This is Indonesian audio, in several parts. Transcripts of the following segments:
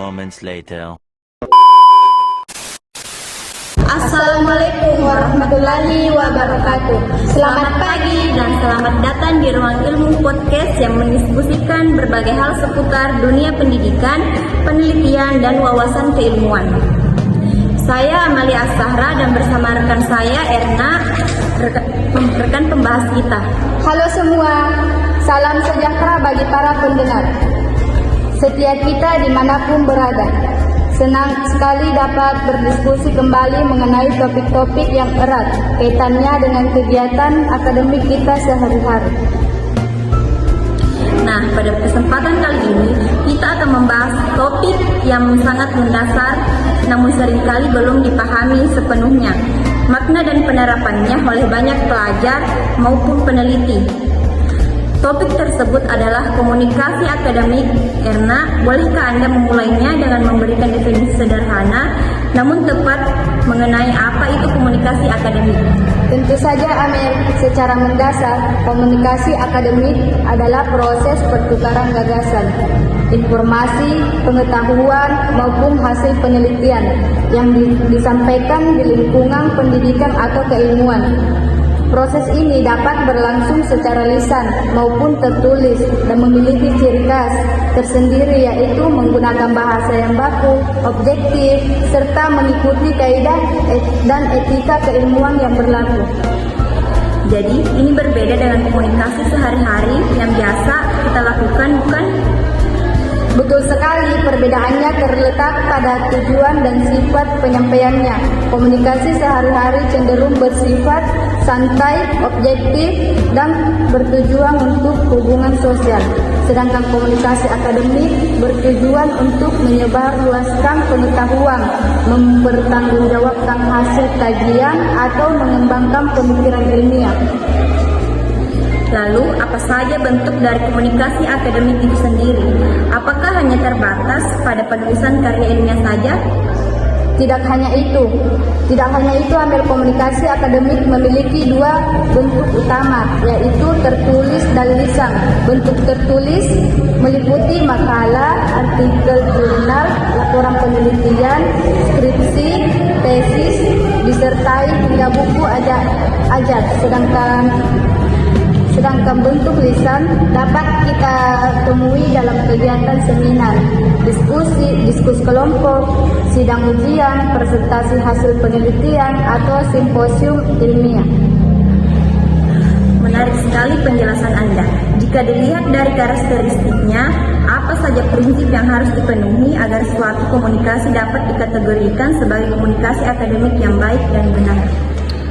moments later. Assalamualaikum warahmatullahi wabarakatuh. Selamat pagi dan selamat datang di Ruang Ilmu Podcast yang mendiskusikan berbagai hal seputar dunia pendidikan, penelitian, dan wawasan keilmuan. Saya Amalia As-Sahra dan bersama rekan saya Erna, rekan pembahas kita. Halo semua, salam sejahtera bagi para pendengar. Setiap kita dimanapun berada, senang sekali dapat berdiskusi kembali mengenai topik-topik yang erat kaitannya dengan kegiatan akademik kita sehari-hari. Nah, pada kesempatan kali ini kita akan membahas topik yang sangat mendasar namun seringkali belum dipahami sepenuhnya makna dan penerapannya oleh banyak pelajar maupun peneliti. Topik tersebut adalah komunikasi akademik. Erna, bolehkah Anda memulainya dengan memberikan definisi sederhana namun tepat mengenai apa itu komunikasi akademik? Tentu saja Amel, secara mendasar komunikasi akademik adalah proses pertukaran gagasan, informasi, pengetahuan maupun hasil penelitian yang disampaikan di lingkungan pendidikan atau keilmuan. Proses ini dapat berlangsung secara lisan maupun tertulis dan memiliki ciri khas tersendiri, yaitu menggunakan bahasa yang baku, objektif, serta mengikuti kaidah dan etika keilmuan yang berlaku. Jadi, ini berbeda dengan komunikasi sehari-hari yang biasa kita lakukan, bukan? Betul sekali, perbedaannya terletak pada tujuan dan sifat penyampaiannya. Komunikasi sehari-hari cenderung bersifat santai, objektif, dan bertujuan untuk hubungan sosial. Sedangkan komunikasi akademik bertujuan untuk menyebarluaskan pengetahuan, mempertanggungjawabkan hasil kajian, atau mengembangkan pemikiran ilmiah. Lalu, apa saja bentuk dari komunikasi akademik itu sendiri? Apakah hanya terbatas pada penulisan karya ilmiah saja? Tidak hanya itu, Amel. Komunikasi akademik memiliki dua bentuk utama, yaitu tertulis dan lisan. Bentuk tertulis meliputi makalah, artikel jurnal, laporan penelitian, skripsi, tesis, disertai hingga buku ajar. Sedangkan bentuk lisan dapat kita temui dalam kegiatan seminar, diskusi kelompok, sidang ujian, presentasi hasil penelitian, atau simposium ilmiah. Menarik sekali penjelasan Anda. Jika dilihat dari karakteristiknya, apa saja prinsip yang harus dipenuhi agar suatu komunikasi dapat dikategorikan sebagai komunikasi akademik yang baik dan benar?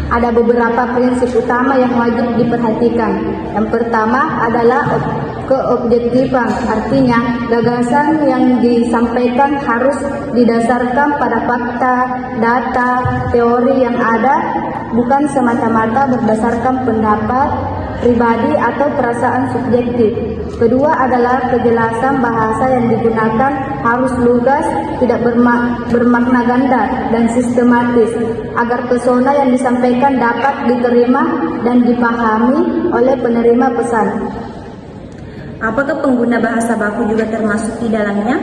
Ada beberapa prinsip utama yang wajib diperhatikan. Yang pertama adalah keobjektifan, artinya gagasan yang disampaikan harus didasarkan pada fakta, data, teori yang ada, bukan semata-mata berdasarkan pendapat pribadi atau perasaan subjektif. Kedua adalah kejelasan bahasa yang digunakan harus lugas, tidak bermakna ganda, dan sistematis, agar pesona yang disampaikan dapat diterima dan dipahami oleh penerima pesan. Apakah pengguna bahasa baku juga termasuk di dalamnya?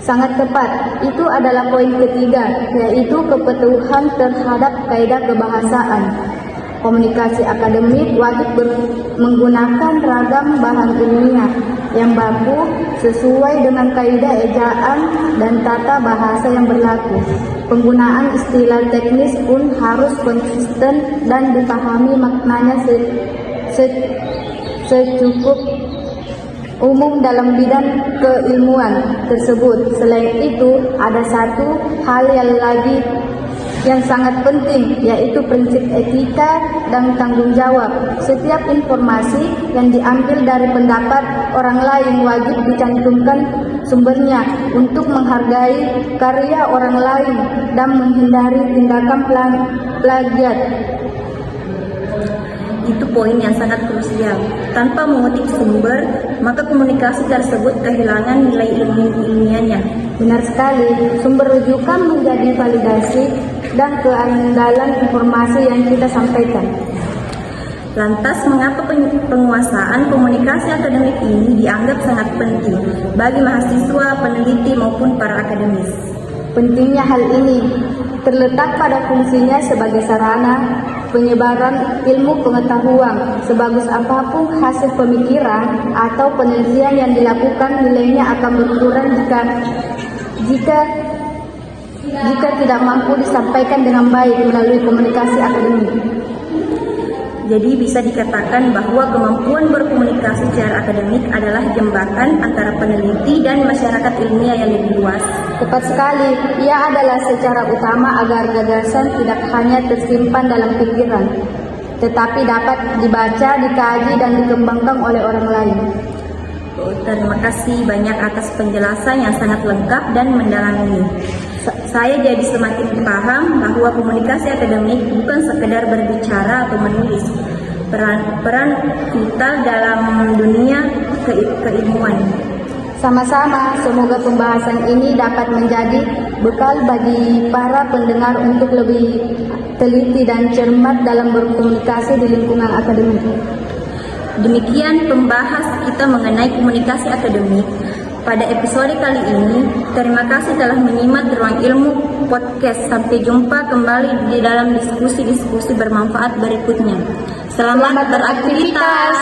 Sangat tepat, itu adalah poin ketiga, yaitu kepatuhan terhadap kaidah kebahasaan. Komunikasi akademik wajib menggunakan ragam bahan ilmiah yang baku sesuai dengan kaidah ejaan dan tata bahasa yang berlaku. Penggunaan istilah teknis pun harus konsisten dan dipahami maknanya secukup umum dalam bidang keilmuan tersebut. Selain itu, ada satu hal yang lagi yang sangat penting, yaitu prinsip etika dan tanggung jawab. Setiap informasi yang diambil dari pendapat orang lain wajib dicantumkan sumbernya untuk menghargai karya orang lain dan menghindari tindakan plagiat. Itu poin yang sangat krusial. Tanpa mengutip sumber, maka komunikasi tersebut kehilangan nilai ilmiahnya. Benar sekali, sumber rujukan menjadi validasi dan keandalan informasi yang kita sampaikan. Lantas, mengapa penguasaan komunikasi akademik ini dianggap sangat penting bagi mahasiswa, peneliti, maupun para akademis? Pentingnya hal ini terletak pada fungsinya sebagai sarana penyebaran ilmu pengetahuan. Sebagus apapun hasil pemikiran atau penelitian yang dilakukan, nilainya akan berkurang jika tidak mampu disampaikan dengan baik melalui komunikasi akademik. Jadi bisa dikatakan bahwa kemampuan berkomunikasi secara akademik adalah jembatan antara peneliti dan masyarakat ilmiah yang lebih luas. Tepat sekali, ia adalah secara utama agar gagasan tidak hanya tersimpan dalam pikiran, tetapi dapat dibaca, dikaji, dan dikembangkan oleh orang lain. Terima kasih banyak atas penjelasan yang sangat lengkap dan mendalam ini. Saya jadi semakin paham bahwa komunikasi akademik bukan sekedar berbicara atau menulis. Peran vital dalam dunia keilmuan. Sama-sama, semoga pembahasan ini dapat menjadi bekal bagi para pendengar untuk lebih teliti dan cermat dalam berkomunikasi di lingkungan akademik. Demikian pembahas kita mengenai komunikasi akademik pada episode kali ini. Terima kasih telah menyimak Ruang Ilmu Podcast. Sampai jumpa kembali di dalam diskusi-diskusi bermanfaat berikutnya. Selamat beraktivitas.